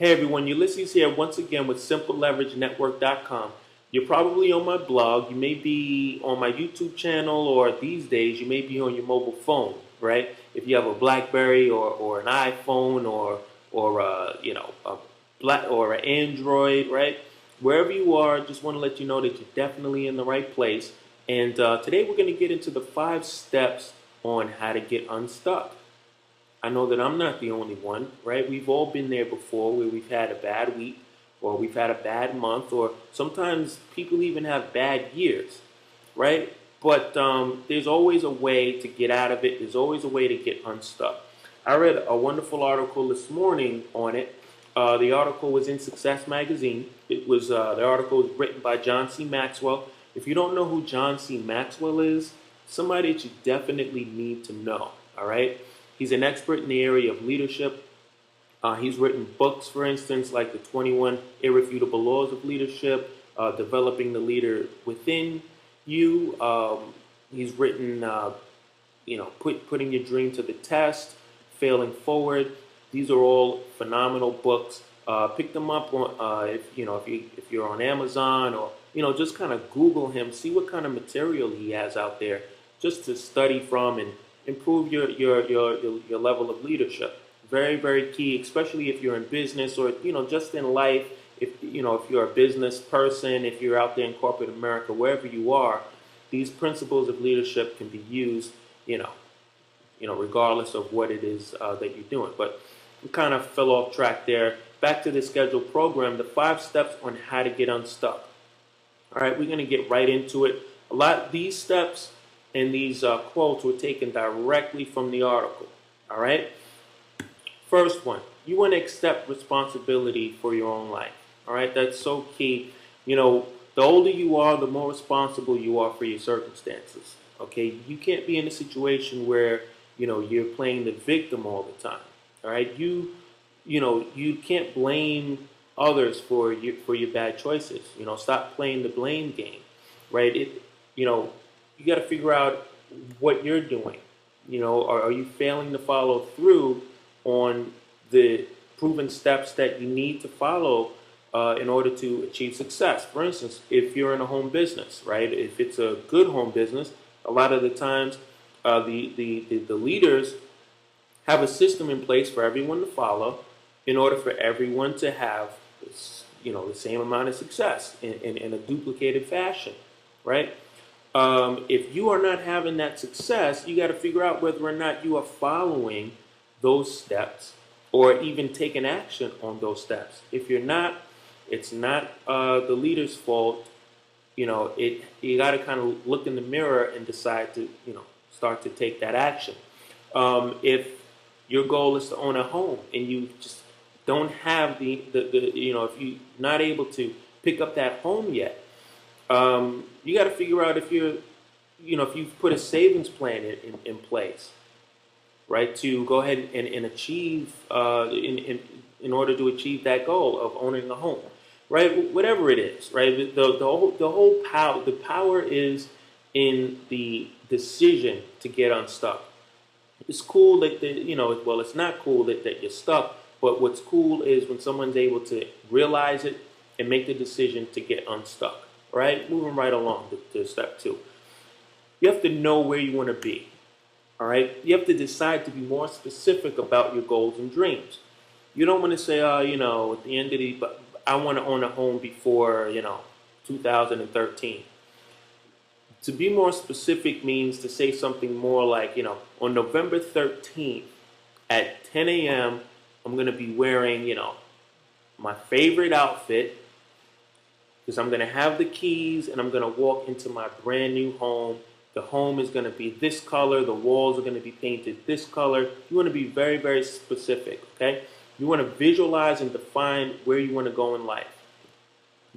Hey everyone, Ulysses here once again with SimpleLeverageNetwork.com. You're probably on my blog, you may be on my YouTube channel, or these days you may be on your mobile phone, right? If you have a BlackBerry or an iPhone or a black or an Android, right? Wherever you are, just want to let you know that you're definitely in the right place. And today we're going to get into the 5 steps on how to get unstuck. I know that I'm not the only one, right? We've all been there before where we've had a bad week or we've had a bad month, or sometimes people even have bad years, right? But there's always a way to get out of it. There's always a way to get unstuck. I read a wonderful article this morning on it. The article was in Success Magazine. The article was written by John C. Maxwell. If you don't know who John C. Maxwell is, somebody that you definitely need to know, all right? He's an expert in the area of leadership. He's written books, for instance, like the 21 Irrefutable Laws of Leadership, Developing the Leader Within You. He's written, Putting Your Dream to the Test, Failing Forward. These are all phenomenal books. Pick them up on, if you're on Amazon, or just kind of Google him, see what kind of material he has out there, just to study from and improve your level of leadership. Very, very key, especially if you're in business or just in life. If you're a business person, if you're out there in corporate America, wherever you are, these principles of leadership can be used, regardless of what it is that you're doing. But we kind of fell off track there. Back to the scheduled program, the 5 steps on how to get unstuck. All right, we're going to get right into it. These steps and these quotes were taken directly from the article. All right. First one, you want to accept responsibility for your own life. All right, that's so key. The older you are, the more responsible you are for your circumstances. Okay, you can't be in a situation where you're playing the victim all the time. All right, you can't blame others for your bad choices. Stop playing the blame game. Right? You got to figure out what you're doing. Are you failing to follow through on the proven steps that you need to follow in order to achieve success? For instance, if you're in a home business, right? If it's a good home business, a lot of the times the leaders have a system in place for everyone to follow in order for everyone to have the same amount of success in a duplicated fashion, right? If you are not having that success, you got to figure out whether or not you are following those steps or even taking action on those steps. If you're not, it's not the leader's fault. You got to kind of look in the mirror and decide to start to take that action. If your goal is to own a home and you just don't have if you're not able to pick up that home yet, you got to figure out if you've put a savings plan in place, right, to go ahead and achieve in order to achieve that goal of owning a home, right? Whatever it is, right? The power is in the decision to get unstuck. It's cool that it's not cool that you're stuck, but what's cool is when someone's able to realize it and make the decision to get unstuck. Right? Moving right along to step 2. You have to know where you want to be. All right? You have to decide to be more specific about your goals and dreams. You don't want to say, at the end of I want to own a home before, 2013. To be more specific means to say something more like, on November 13th at 10 a.m., I'm going to be wearing, my favorite outfit, because I'm going to have the keys and I'm going to walk into my brand new home. The home is going to be this color. The walls are going to be painted this color. You want to be very, very specific, okay? You want to visualize and define where you want to go in life.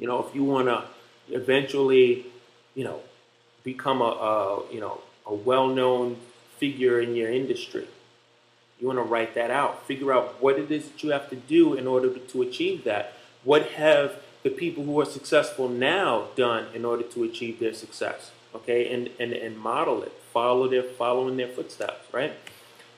If you want to eventually, become a well-known figure in your industry, you want to write that out. Figure out what it is that you have to do in order to achieve that. What have the people who are successful now done in order to achieve their success? Okay, and model it. Following their footsteps, right?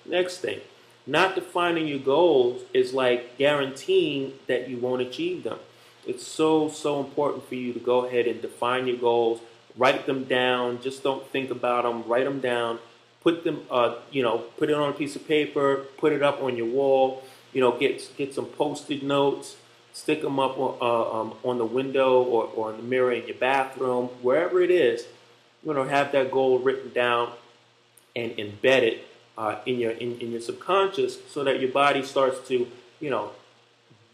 Next thing, Not defining your goals is like guaranteeing that you won't achieve them. It's so important for you to go ahead and define your goals, write them down. Just don't think about them. Write them down. Put them, put it on a piece of paper. Put it up on your wall. Get some post-it notes. Stick them up on the window or on the mirror in your bathroom, wherever it is. Have that goal written down and embed it in your subconscious, so that your body starts to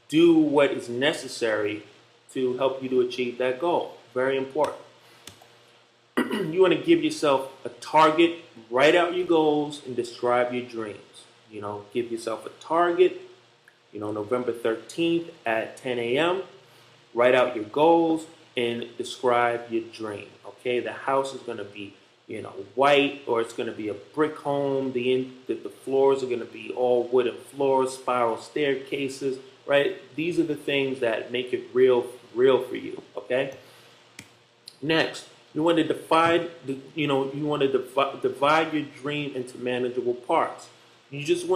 do what is necessary to help you to achieve that goal. Very important. You want to give yourself a target, write out your goals, and describe your dreams. Give yourself a target, November 13th at 10 a.m. Write out your goals and describe your dream. Okay, the house is going to be white, or it's going to be a brick home. The floors are going to be all wooden floors, spiral staircases, right? These are the things that make it real for you, okay? Next, you want to divide your dream into manageable parts. You just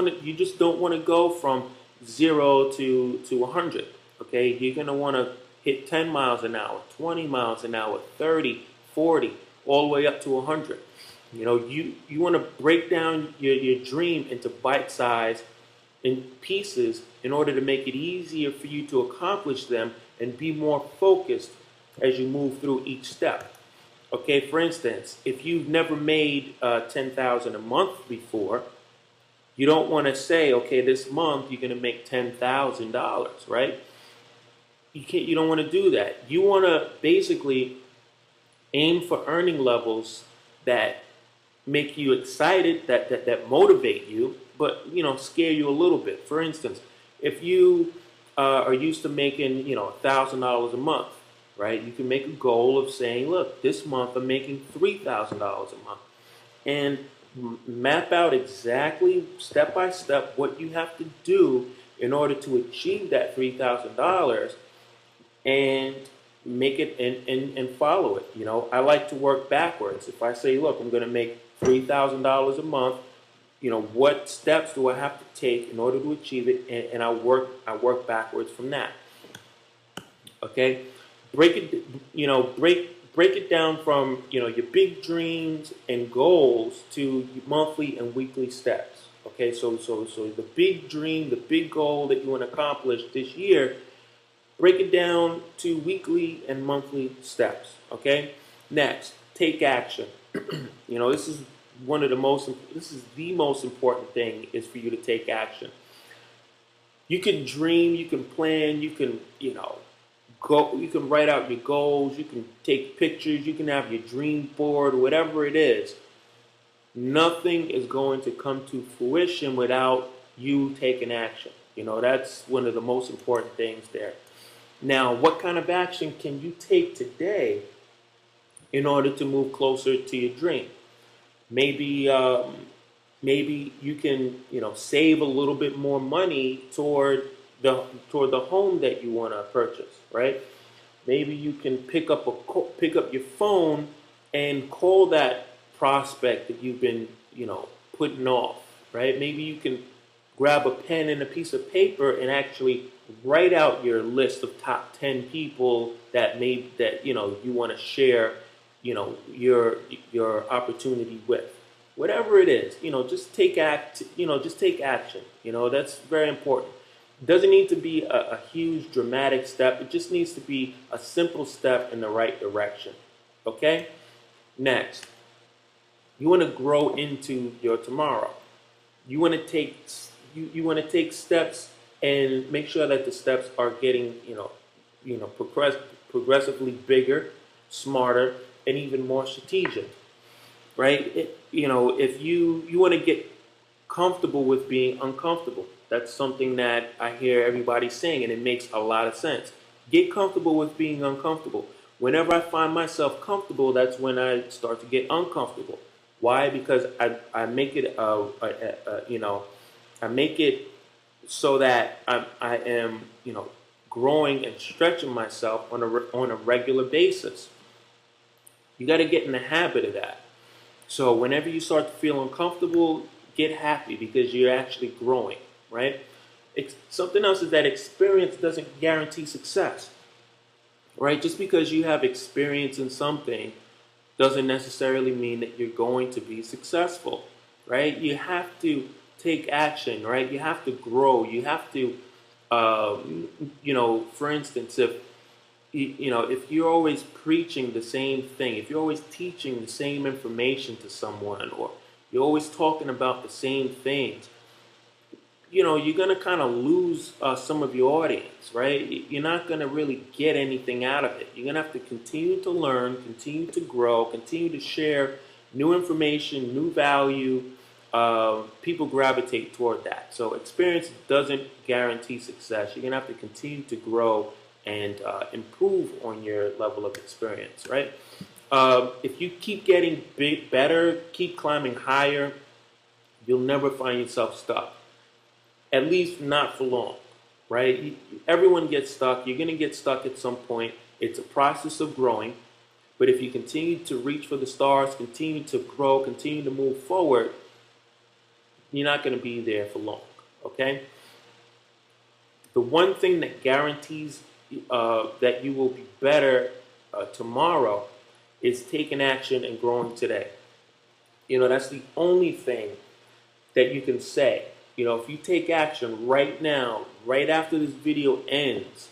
don't want to go from 0 to 100, okay? You're going to want to hit 10 miles an hour, 20 miles an hour, 30, 40, all the way up to 100. You want to break down your dream into bite size in pieces in order to make it easier for you to accomplish them and be more focused as you move through each step. Okay, for instance, if you've never made $10,000 a month before, you don't want to say, okay, this month you're going to make $10,000, right? You don't want to do that. You want to basically aim for earning levels that make you excited, that motivate you, but scare you a little bit. For instance, if you are used to making $1,000 a month, right? You can make a goal of saying, look, this month I'm making $3,000 a month, and map out exactly step by step what you have to do in order to achieve that $3,000, and make it and follow it. I like to work backwards. If I say, look, I'm going to make $3,000 a month, what steps do I have to take in order to achieve it? And I work backwards from that. Okay, break it down from your big dreams and goals to monthly and weekly steps. Okay, so the big dream, the big goal that you want to accomplish this year, break it down to weekly and monthly steps. Okay, next, take action. This is the most important thing, is for you to take action. You can dream, you can plan, you can you can write out your goals, you can take pictures, you can have your dream board, whatever it is. Nothing is going to come to fruition without you taking action. That's one of the most important things there. Now, what kind of action can you take today in order to move closer to your dream? Maybe you can save a little bit more money toward the home that you want to purchase, right? Maybe you can pick up your phone and call that prospect that you've been putting off, right? Maybe you can grab a pen and a piece of paper and actually write out your list of top 10 people that you want to share your opportunity with. Whatever it is, just take action. That's very important. It doesn't need to be a huge dramatic step. It just needs to be a simple step in the right direction. Okay? Next, you want to grow into your tomorrow. You want to take steps and make sure that the steps are getting progressively bigger, smarter, and even more strategic. Right? If you want to get comfortable with being uncomfortable, that's something that I hear everybody saying, and it makes a lot of sense. Get comfortable with being uncomfortable. Whenever I find myself comfortable, that's when I start to get uncomfortable. Why? Because I make it I make it so that I am growing and stretching myself on a regular basis. You got to get in the habit of that. So whenever you start to feel uncomfortable, get happy because you're actually growing, right? Something else is that experience doesn't guarantee success, right? Just because you have experience in something doesn't necessarily mean that you're going to be successful, right? You have to take action, right? You have to grow. You have to, for instance, if you're always preaching the same thing, if you're always teaching the same information to someone, or you're always talking about the same things, you're going to kind of lose some of your audience, right? You're not going to really get anything out of it. You're going to have to continue to learn, continue to grow, continue to share new information, new value. People gravitate toward that. So experience doesn't guarantee success. You're going to have to continue to grow and improve on your level of experience, right? If you keep getting better, keep climbing higher, you'll never find yourself stuck. At least not for long, right? Everyone gets stuck. You're going to get stuck at some point. It's a process of growing. But if you continue to reach for the stars, continue to grow, continue to move forward, you're not going to be there for long, okay? The one thing that guarantees that you will be better tomorrow is taking action and growing today. That's the only thing that you can say. If you take action right now, right after this video ends,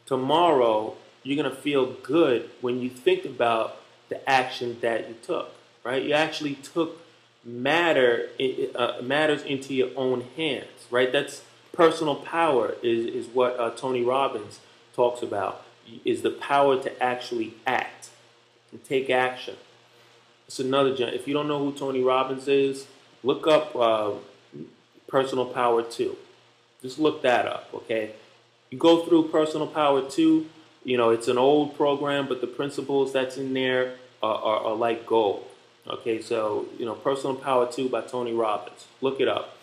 tomorrow you're going to feel good when you think about the action that you took, right? You actually took matters into your own hands, right? That's personal power is what Tony Robbins talks about, is the power to actually act and take action. It's another, if you don't know who Tony Robbins is, look up Personal Power 2. Just look that up, okay? You go through Personal Power 2, it's an old program, but the principles that's in there are like gold. Okay, so, Personal Power 2 by Tony Robbins. Look it up.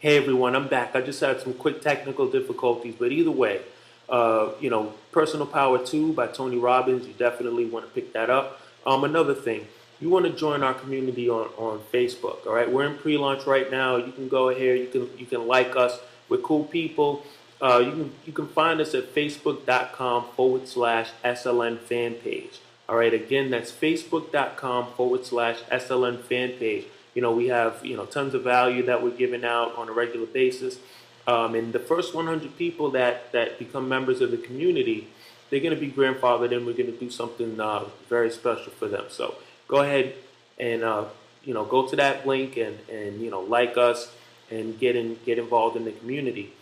Hey everyone, I'm back. I just had some quick technical difficulties, but either way, Personal Power 2 by Tony Robbins, you definitely want to pick that up. Another thing, you want to join our community on Facebook, all right? We're in pre-launch right now. You can go ahead, you can like us. We're cool people. You can find us at facebook.com/SLN fan page. All right, again, that's facebook.com/SLN fan page. We have, tons of value that we're giving out on a regular basis. And the first 100 people that become members of the community, they're going to be grandfathered in. We're going to do something very special for them. So go ahead and, go to that link and like us and get involved in the community.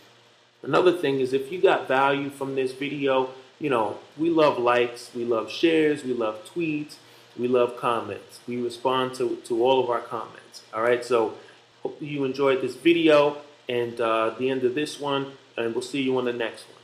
Another thing is, if you got value from this video, we love likes, we love shares, we love tweets, we love comments. We respond to all of our comments. All right, so hope you enjoyed this video and the end of this one, and we'll see you on the next one.